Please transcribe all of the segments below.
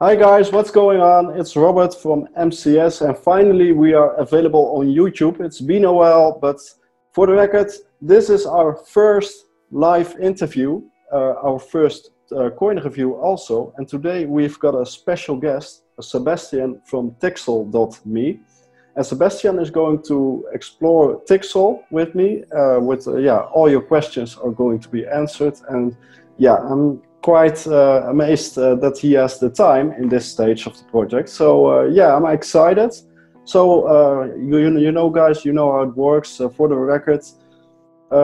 Hi guys, what's going on? It's Robert from MCS, and finally we are available on YouTube. It's been a while, but for the record, this is our first live interview, our first coin review also, and today we've got a special guest, Sebastian from Tixl.me. And Sebastian is going to explore Tixl with me. All your questions are going to be answered, and I'm quite amazed that he has the time in this stage of the project. So I'm excited. So you know guys, you know how it works. For the record,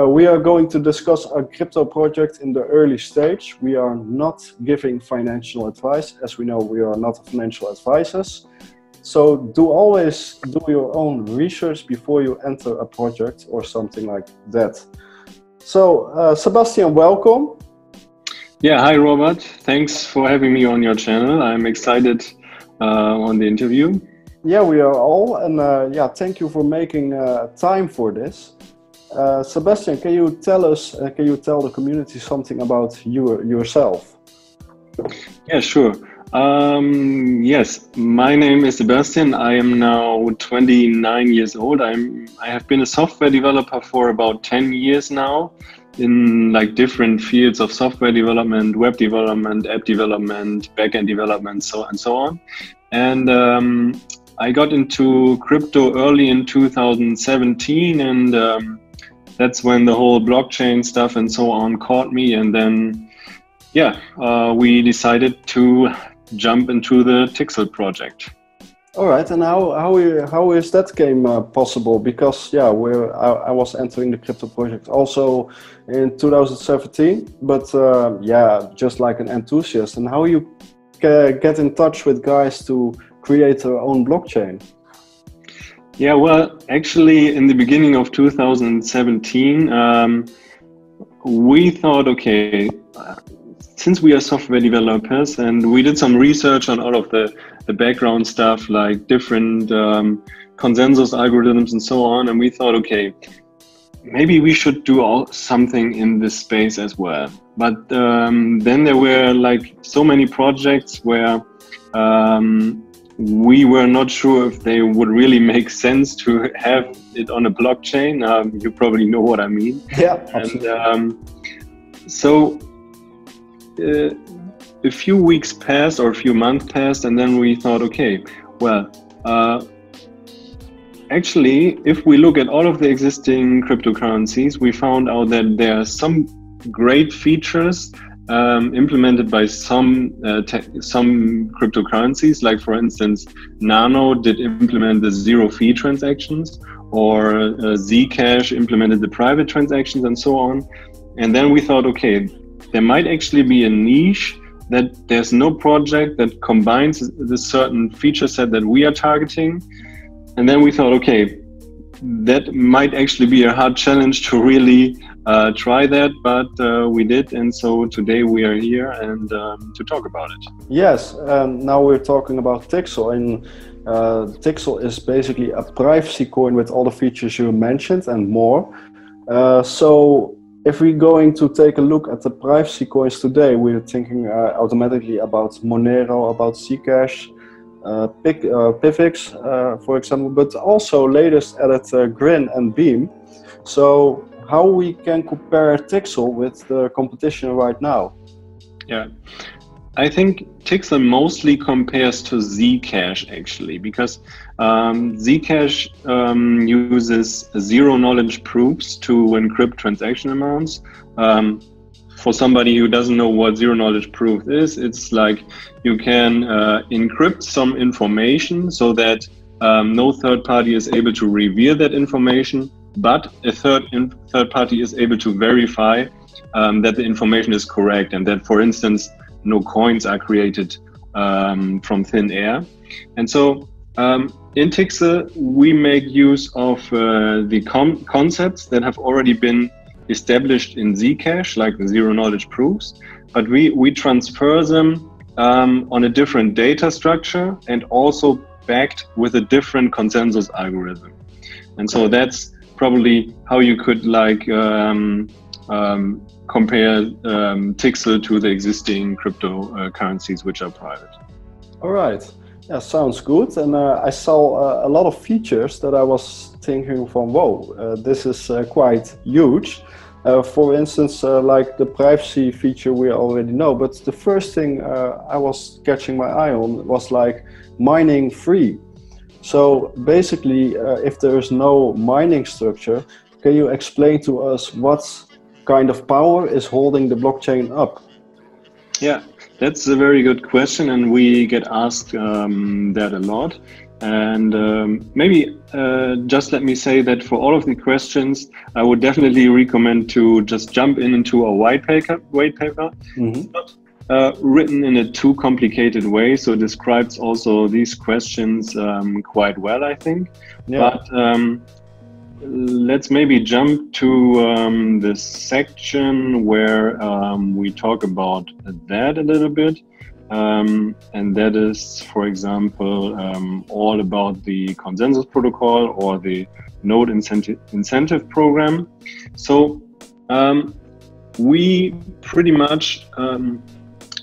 we are going to discuss our crypto project in the early stage. We are not giving financial advice. As we know, we are not financial advisors. So always do your own research before you enter a project or something like that. So Sebastian, welcome. Yeah, hi Robert. Thanks for having me on your channel. I'm excited on the interview. Yeah, we are all, and thank you for making time for this. Sebastian, can you tell us, can you tell the community something about yourself? Yeah, sure. Yes, my name is Sebastian. I am now 29 years old. I have been a software developer for about 10 years now, in like different fields of software development, web development, app development, backend development, so on. And I got into crypto early in 2017, and that's when the whole blockchain stuff and so on caught me. And then, we decided to jump into the Tixl project. All right, and how is that game possible? Because I was entering the crypto project also in 2017, but just like an enthusiast. And how you get in touch with guys to create their own blockchain? Yeah, well, actually, in the beginning of 2017, we thought, okay, since we are software developers, and we did some research on all of the background stuff, like different consensus algorithms and so on, and we thought, okay, maybe we should do something in this space as well. But then there were like so many projects where we were not sure if they would really make sense to have it on a blockchain. You probably know what I mean. Yeah, absolutely. And a few weeks passed or a few months passed, and then we thought, okay, well, actually, if we look at all of the existing cryptocurrencies, we found out that there are some great features implemented by some cryptocurrencies, like for instance, Nano did implement the zero-fee transactions, or Zcash implemented the private transactions and so on. And then we thought, okay, there might actually be a niche that there's no project that combines this certain feature set that we are targeting. And then we thought, okay, that might actually be a hard challenge to really try that, but we did. And so today we are here and to talk about it. Yes, now we're talking about Tixl, and Tixl is basically a privacy coin with all the features you mentioned and more. So if we're going to take a look at the privacy coins today, we're thinking automatically about Monero, about Zcash, Pivx, for example, but also latest added Grin and Beam. So how we can compare Tixl with the competition right now? Yeah, I think Tixl mostly compares to Zcash actually, because Zcash uses zero-knowledge proofs to encrypt transaction amounts. For somebody who doesn't know what zero-knowledge proof is, it's like you can encrypt some information so that no third party is able to reveal that information, but a third party is able to verify that the information is correct, and that, for instance, no coins are created from thin air. And so in Tixl, we make use of the concepts that have already been established in Zcash, like the zero-knowledge proofs, but we transfer them on a different data structure and also backed with a different consensus algorithm. And so that's probably how you could like compare Tixl to the existing cryptocurrencies which are private. All right. Yeah, sounds good. And I saw a lot of features that I was thinking from, whoa, this is quite huge. For instance, like the privacy feature we already know, but the first thing I was catching my eye on was like mining free. So basically, if there is no mining structure, can you explain to us what kind of power is holding the blockchain up? Yeah, that's a very good question, and we get asked that a lot. And maybe just let me say that for all of the questions, I would definitely recommend to just jump into a white paper. Mm-hmm. It's not written in a too complicated way, so it describes also these questions quite well, I think. Yeah. But let's maybe jump to this section where we talk about that a little bit. And that is, for example, all about the consensus protocol or the node incentive program. So we pretty much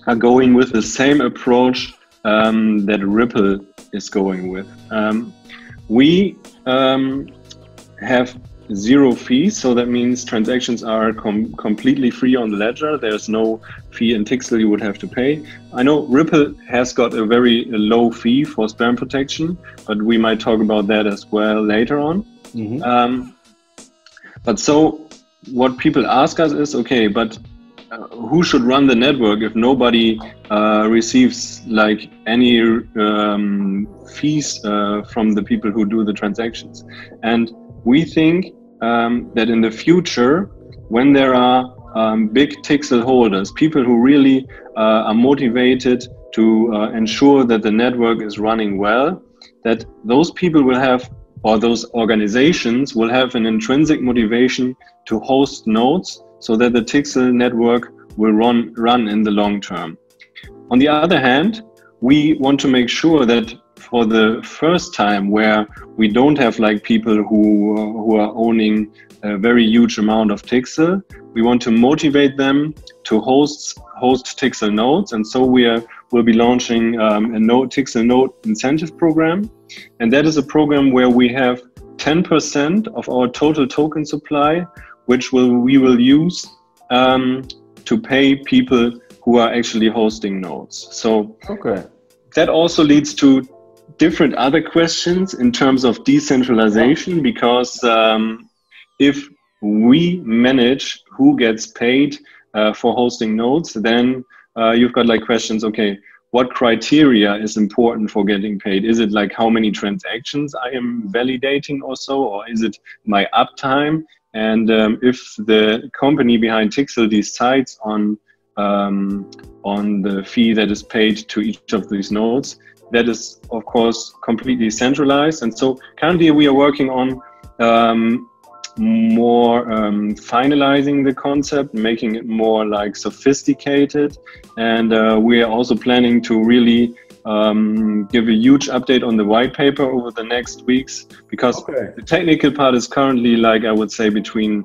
are going with the same approach that Ripple is going with. We have zero fees, so that means transactions are completely free on the ledger. There's no fee in Tixl you would have to pay. I know Ripple has got a very low fee for spam protection, but we might talk about that as well later on. Mm-hmm. But so what people ask us is, okay, but who should run the network if nobody receives like any fees from the people who do the transactions? And we think that in the future, when there are big Tixl holders, people who really are motivated to ensure that the network is running well, that those people will have, or those organizations will have an intrinsic motivation to host nodes so that the Tixl network will run in the long term. On the other hand, we want to make sure that for the first time where we don't have like people who are owning a very huge amount of Tixl, we want to motivate them to host Tixl nodes. And so we'll be launching a Tixl node incentive program. And that is a program where we have 10% of our total token supply, which we will use to pay people who are actually hosting nodes. So okay, that also leads to different other questions in terms of decentralization, because if we manage who gets paid for hosting nodes, then you've got like questions, okay, what criteria is important for getting paid? Is it like how many transactions I am validating or so, or is it my uptime? And if the company behind Tixl decides on the fee that is paid to each of these nodes, that is of course completely centralized. And so currently we are working on more finalizing the concept, making it more like sophisticated. And we are also planning to really give a huge update on the white paper over the next weeks, because the technical part is currently like, I would say between,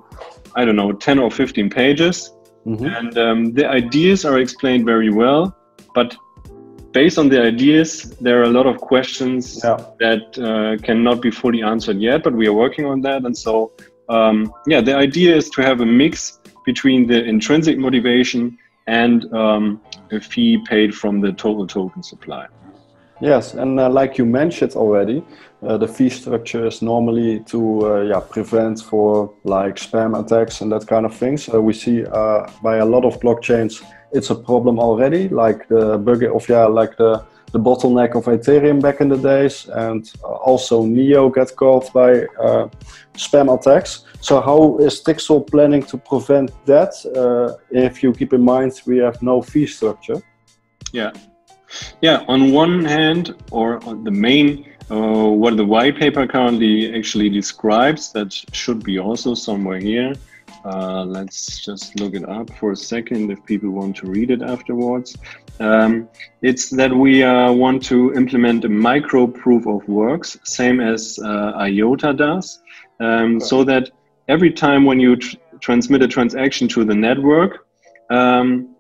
I don't know, 10 or 15 pages. Mm-hmm. And the ideas are explained very well, but based on the ideas, there are a lot of questions that cannot be fully answered yet, but we are working on that. And so, the idea is to have a mix between the intrinsic motivation and a fee paid from the total token supply. Yes, and like you mentioned already, the fee structure is normally to prevent for like spam attacks and that kind of things. We see by a lot of blockchains it's a problem already, like the bug of like the bottleneck of Ethereum back in the days, and also Neo get caught by spam attacks. So how is Tixl planning to prevent that if you keep in mind we have no fee structure? Yeah, on one hand, or on the main, what the white paper currently actually describes, that should be also somewhere here. Let's just look it up for a second if people want to read it afterwards. It's that we want to implement a micro proof of works, same as IOTA does, so that every time when you transmit a transaction to the network,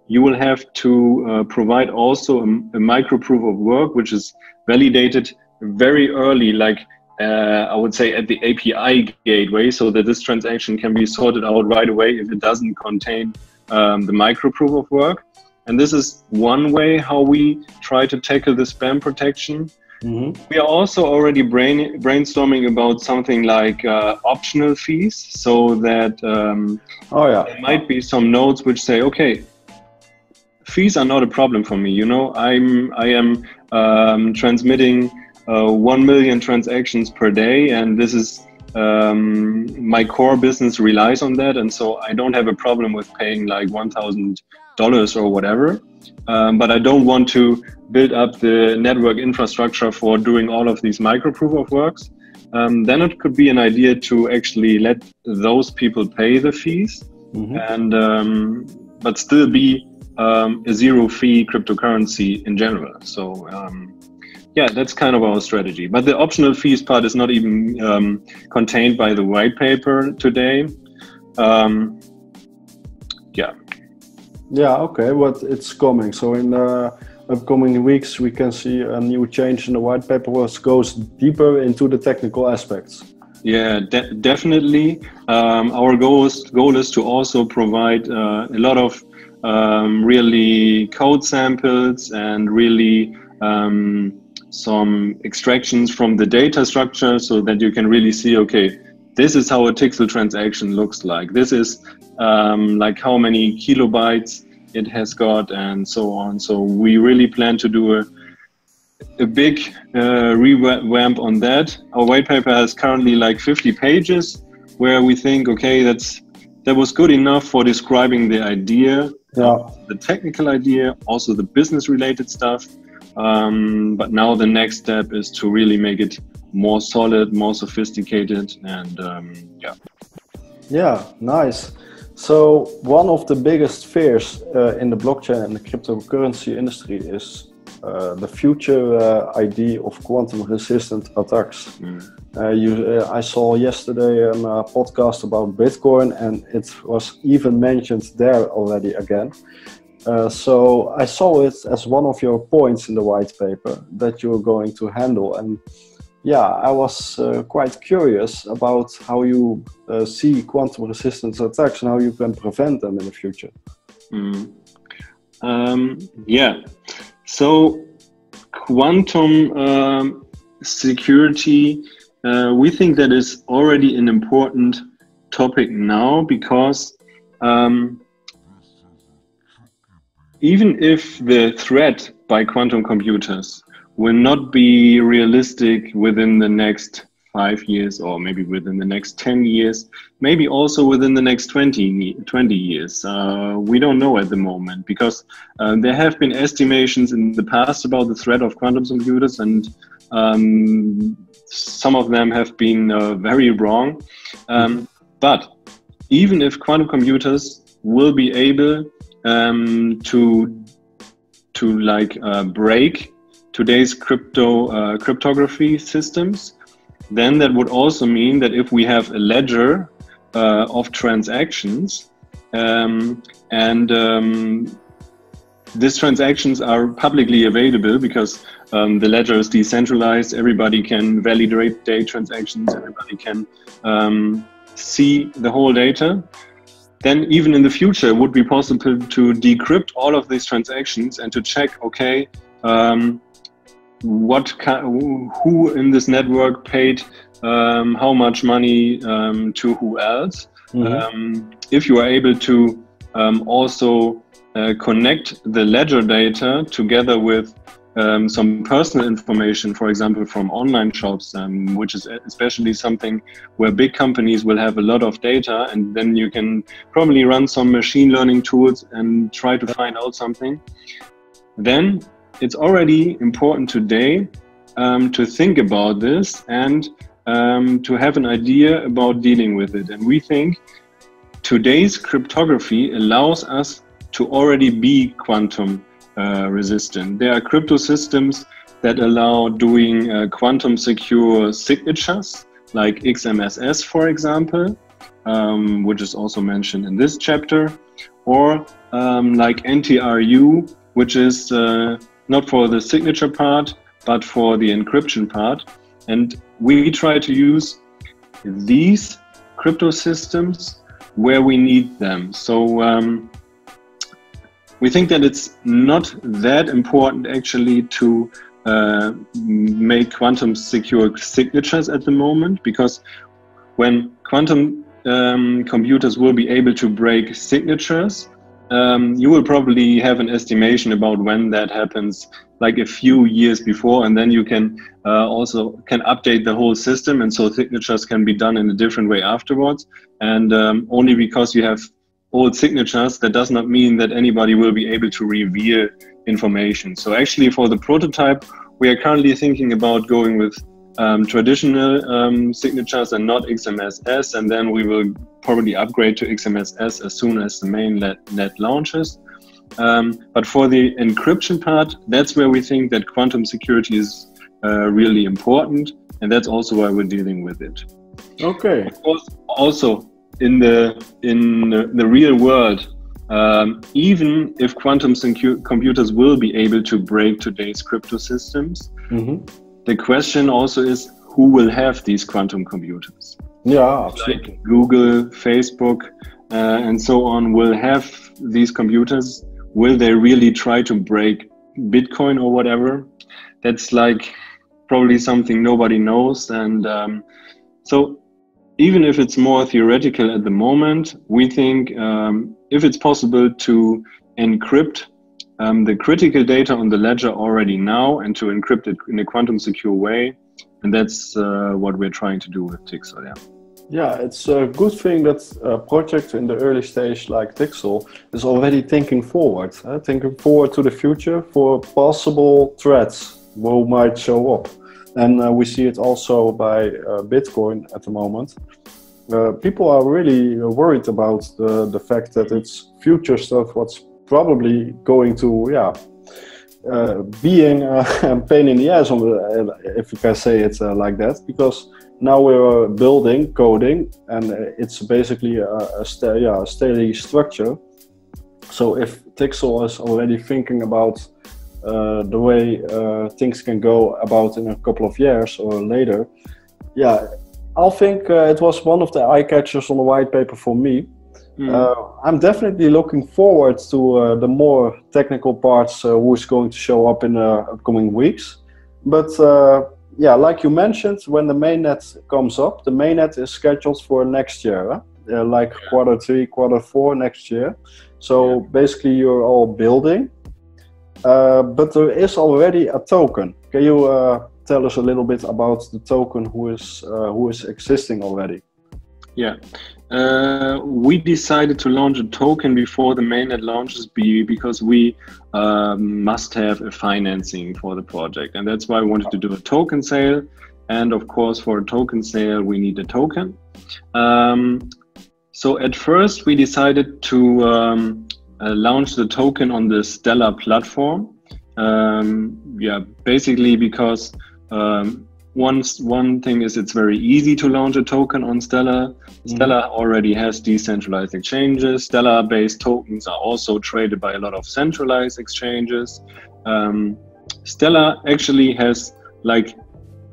you will have to provide also a micro proof of work, which is validated very early, like I would say at the API gateway, so that this transaction can be sorted out right away if it doesn't contain the micro proof of work. And this is one way how we try to tackle the spam protection. We are also already brainstorming about something like optional fees, so that there might be some nodes which say, okay, fees are not a problem for me. You know, I am transmitting 1 million transactions per day, and this is my core business relies on that, and so I don't have a problem with paying like $1,000 or whatever. But I don't want to build up the network infrastructure for doing all of these micro proof of works. Then it could be an idea to actually let those people pay the fees, and but still be a zero fee cryptocurrency in general. So yeah, that's kind of our strategy. But the optional fees part is not even contained by the white paper today. Yeah, okay, but it's coming. So in upcoming weeks, we can see a new change in the white paper, which goes deeper into the technical aspects. Yeah, definitely. Our goal is to also provide a lot of really code samples and really some extractions from the data structure, so that you can really see, okay, this is how a Tixl transaction looks like. This is like how many kilobytes it has got, and so on. So we really plan to do a big revamp on that. Our white paper has currently like 50 pages, where we think, okay, that was good enough for describing the idea, the technical idea, also the business related stuff. But now the next step is to really make it more solid, more sophisticated, and Yeah, nice. So one of the biggest fears in the blockchain and the cryptocurrency industry is the future idea of quantum-resistant attacks. I saw yesterday a podcast about Bitcoin, and it was even mentioned there already again. So I saw it as one of your points in the white paper that you're going to handle. And yeah, I was quite curious about how you see quantum resistance attacks and how you can prevent them in the future. Yeah, so quantum security, we think that is already an important topic now, because even if the threat by quantum computers will not be realistic within the next 5 years, or maybe within the next 10 years, maybe also within the next 20 years. We don't know at the moment, because there have been estimations in the past about the threat of quantum computers, and some of them have been very wrong. But even if quantum computers will be able to break today's cryptography systems, then that would also mean that if we have a ledger of transactions, these transactions are publicly available, because the ledger is decentralized, everybody can validate transactions, everybody can see the whole data, then even in the future it would be possible to decrypt all of these transactions and to check, okay, who in this network paid how much money to who else. If you are able to also connect the ledger data together with some personal information, for example, from online shops, which is especially something where big companies will have a lot of data, and then you can probably run some machine learning tools and try to find out something. Then it's already important today to think about this and to have an idea about dealing with it. And we think today's cryptography allows us to already be quantum resistant. There are crypto systems that allow doing quantum secure signatures, like XMSS, for example, which is also mentioned in this chapter, or like NTRU, which is not for the signature part, but for the encryption part. And we try to use these crypto systems where we need them. So we think that it's not that important actually to make quantum secure signatures at the moment, because when quantum computers will be able to break signatures, you will probably have an estimation about when that happens, like a few years before, and then you can also update the whole system, and so signatures can be done in a different way afterwards. And only because you have old signatures, that does not mean that anybody will be able to reveal information. So actually for the prototype, we are currently thinking about going with traditional signatures and not XMSS, and then we will probably upgrade to XMSS as soon as the mainnet launches. But for the encryption part, that's where we think that quantum security is really important, and that's also why we're dealing with it. Okay. Of course, also in the real world, even if quantum computers will be able to break today's crypto systems, the question also is who will have these quantum computers? Yeah, absolutely. Like Google, Facebook, and so on will have these computers. Will they really try to break Bitcoin or whatever? That's like probably something nobody knows. And so even if it's more theoretical at the moment, we think if it's possible to encrypt the critical data on the ledger already now and to encrypt it in a quantum secure way, and that's what we're trying to do with Tixl. Yeah. Yeah, it's a good thing that a project in the early stage like Tixl is already thinking forward to the future for possible threats who might show up. And we see it also by Bitcoin at the moment. People are really worried about the fact that it's future stuff what's probably going to being a pain in the ass, if you can say it like that, because now we're building, coding, and it's basically a steady structure. So if Tixl is already thinking about the way things can go about in a couple of years or later, I think it was one of the eye catchers on the white paper for me. I'm definitely looking forward to the more technical parts who is going to show up in the upcoming weeks. But like you mentioned, when the mainnet comes up, the mainnet is scheduled for next year, Q3, Q4 next year. So basically you're all building, but there is already a token. Can you tell us a little bit about the token who is existing already? Yeah, we decided to launch a token before the mainnet launches because we must have a financing for the project, and that's why we wanted to do a token sale. And of course, for a token sale, we need a token. So at first, we decided to launch the token on the Stellar platform. Basically because one thing is it's very easy to launch a token on Stellar. Stellar already has decentralized exchanges. Stellar-based tokens are also traded by a lot of centralized exchanges. Stellar actually has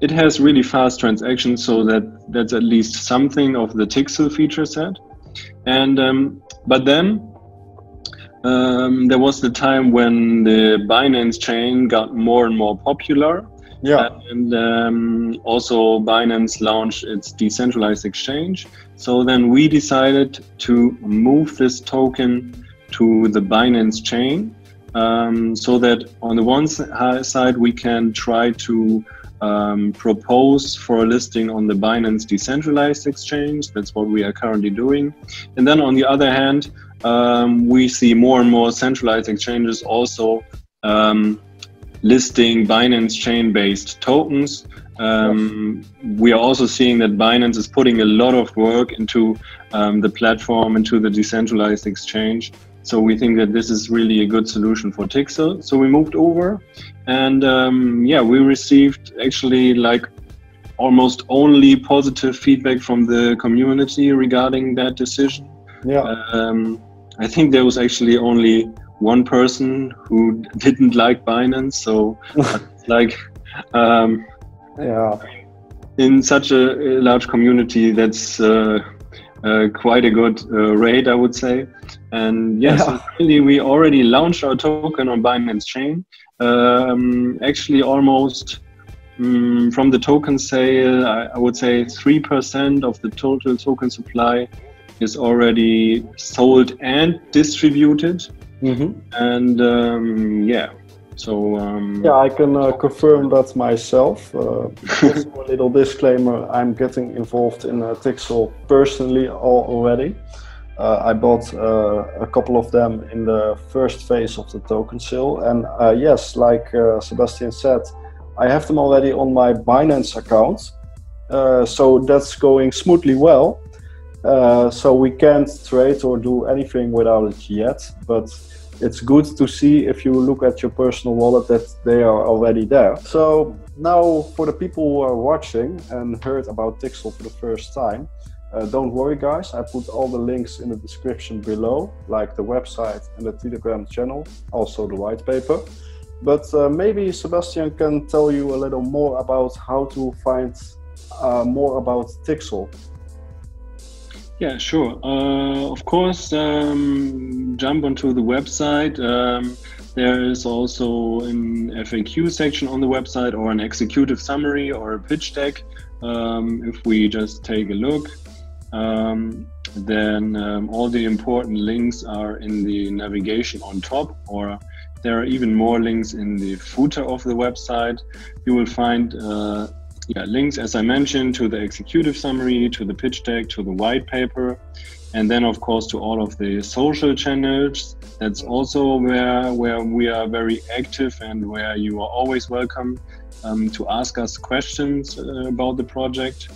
it has really fast transactions, so that's at least something of the Tixl feature set. And but then there was the time when the Binance chain got more and more popular. Yeah, and also Binance launched its decentralized exchange. So then we decided to move this token to the Binance chain, so that on the one side we can try to propose for a listing on the Binance decentralized exchange. That's what we are currently doing. And then on the other hand, we see more and more centralized exchanges also listing Binance chain-based tokens. We are also seeing that Binance is putting a lot of work into the platform, into the decentralized exchange. So we think that this is really a good solution for Tixl. So we moved over, and we received actually almost only positive feedback from the community regarding that decision. I think there was actually only one person who didn't like Binance, so like yeah, in such a large community, that's quite a good rate, I would say. And yes, yeah. finally we already launched our token on Binance Chain. Actually, almost from the token sale, I would say 3% of the total token supply is already sold and distributed. And yeah, so yeah, I can confirm that myself. Also a little disclaimer: I'm getting involved in Tixl personally already. I bought a couple of them in the first phase of the token sale, and yes, like Sebastian said, I have them already on my Binance account, so that's going smoothly well. So we can't trade or do anything without it yet, but it's good to see if you look at your personal wallet that they are already there. So now for the people who are watching and heard about Tixl for the first time, don't worry guys, I put all the links in the description below, like the website and the Telegram channel, also the white paper. But maybe Sebastian can tell you a little more about how to find more about Tixl. Yeah, sure. Of course, jump onto the website. There is also an FAQ section on the website, or an executive summary, or a pitch deck. If we just take a look, then all the important links are in the navigation on top, or there are even more links in the footer of the website. You will find links, as I mentioned, to the executive summary, to the pitch deck, to the white paper, and then of course to all of the social channels. That's also where we are very active, and where you are always welcome to ask us questions about the project.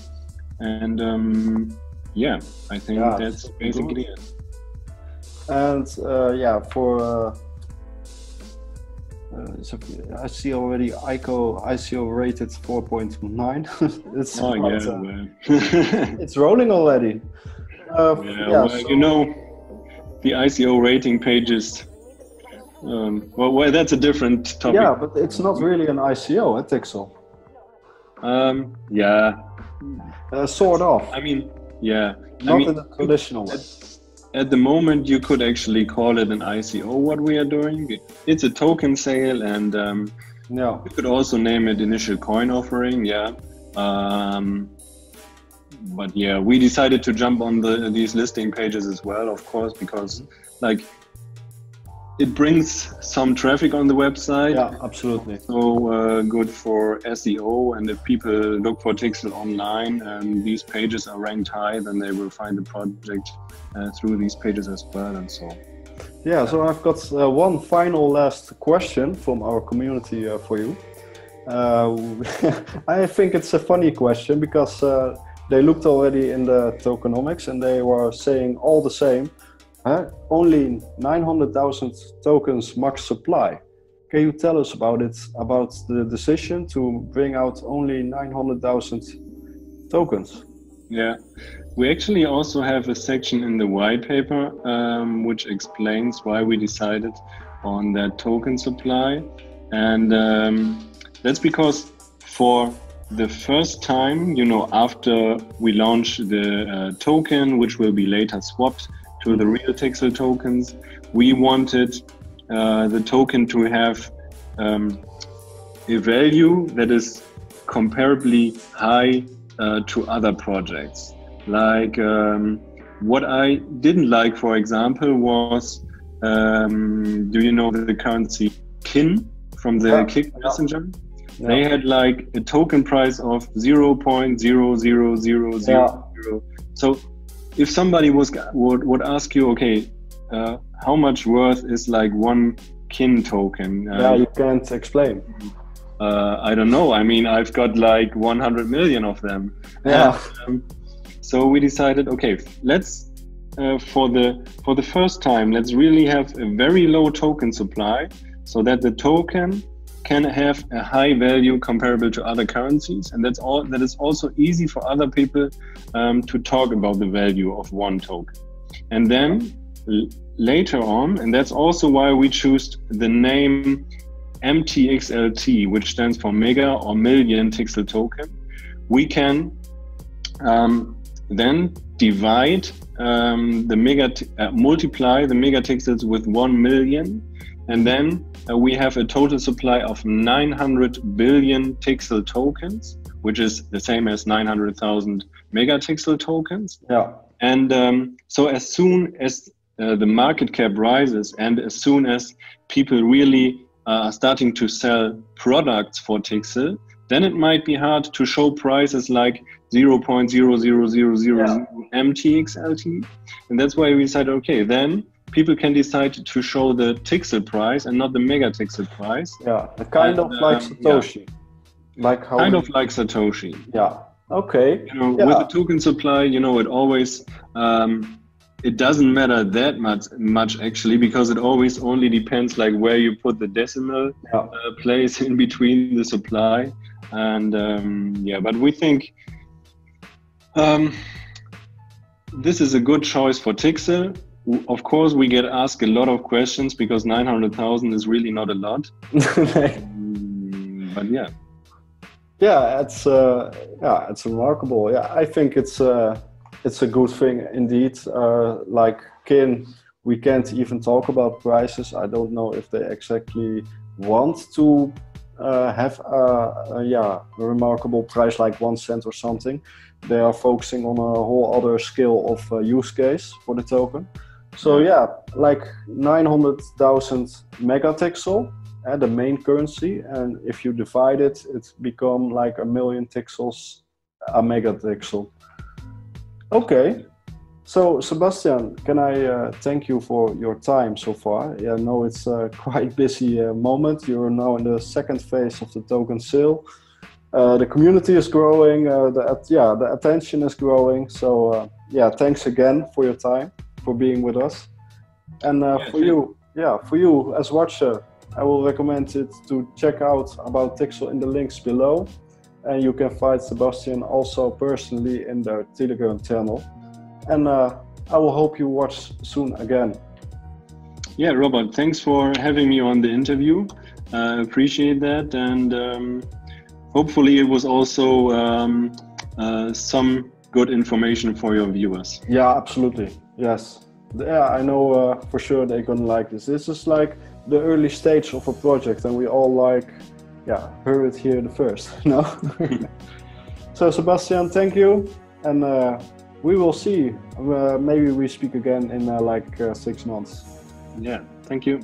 And yeah, I think that's basically it. And yeah, for so I see already ICO rated 4.9. It's it's rolling already. Well, so, you know, the ICO rating pages. Well, that's a different topic. Yeah, but it's not really an ICO at Tixl. Yeah. Sort of. I mean, yeah. Not in the traditional way. At the moment, you could actually call it an ICO, what we are doing. It's a token sale, and you could also name it initial coin offering, yeah. But yeah, we decided to jump on these listing pages as well, of course, because like it brings some traffic on the website. Yeah, absolutely. So good for SEO, and if people look for Tixl online and these pages are ranked high, then they will find the project through these pages as well. And so yeah, so I've got one final last question from our community for you. I think it's a funny question, because they looked already in the tokenomics and they were saying all the same. Only 900,000 tokens max supply. Can you tell us about it, about the decision to bring out only 900,000 tokens? Yeah, we actually also have a section in the white paper which explains why we decided on that token supply. And that's because for the first time, you know, after we launch the token, which will be later swapped to the real Tixl tokens, we wanted the token to have a value that is comparably high to other projects. Like what I didn't like, for example, was, do you know the currency KIN from the Kik Messenger? Yeah. They had like a token price of 0.00000. Yeah. So if somebody would ask you, okay, how much worth is like one KIN token? Yeah, you can't explain. I don't know. I mean, I've got like 100 million of them. Yeah. So we decided, okay, let's for the first time, let's really have a very low token supply, so that the token can have a high value comparable to other currencies, and that is also easy for other people to talk about the value of one token. And then later on, and that's also why we choose the name MTXLT, which stands for mega or million Tixl token, we can then divide multiply the mega Tixls with 1 million, and then we have a total supply of 900 billion Tixl tokens, which is the same as 900,000 mega Tixl tokens. Yeah. And so as soon as the market cap rises, and as soon as people really are starting to sell products for Tixl, then it might be hard to show prices like 0.00000 MTXLT. And that's why we decided, okay, then people can decide to show the Tixl price and not the mega Tixl price. Yeah, kind of like Satoshi. Yeah. Like how kind of like Satoshi. Yeah. Okay. You know, with the token supply, you know, it always it doesn't matter that much actually, because it always only depends like where you put the decimal place in between the supply. And but we think this is a good choice for Tixl. Of course, we get asked a lot of questions because 900,000 is really not a lot. But yeah. Yeah, it's remarkable. Yeah, I think it's a good thing indeed. Like Kin, we can't even talk about prices. I don't know if they exactly want to have a remarkable price like 1 cent or something. They are focusing on a whole other scale of use case for the token. So yeah, like 900,000 megatixel, the main currency, and if you divide it, it's become like 1 million Tixls a megatixel. Okay, so Sebastian, can I thank you for your time so far? Yeah, I know it's a quite busy moment. You're now in the second phase of the token sale. The community is growing, the attention is growing. So yeah, thanks again for your time, for being with us. And for you as watcher, I will recommend it to check out about Tixl in the links below. And you can find Sebastian also personally in their Telegram channel. And I will hope you watch soon again. Yeah, Robert, thanks for having me on the interview. Appreciate that. And hopefully it was also some good information for your viewers. Yeah, absolutely. Yes. Yeah, I know for sure they're gonna like this. This is like the early stage of a project, and we all like, heard it here the first, no? So Sebastian, thank you, and we will see. Maybe we speak again in 6 months. Yeah, thank you.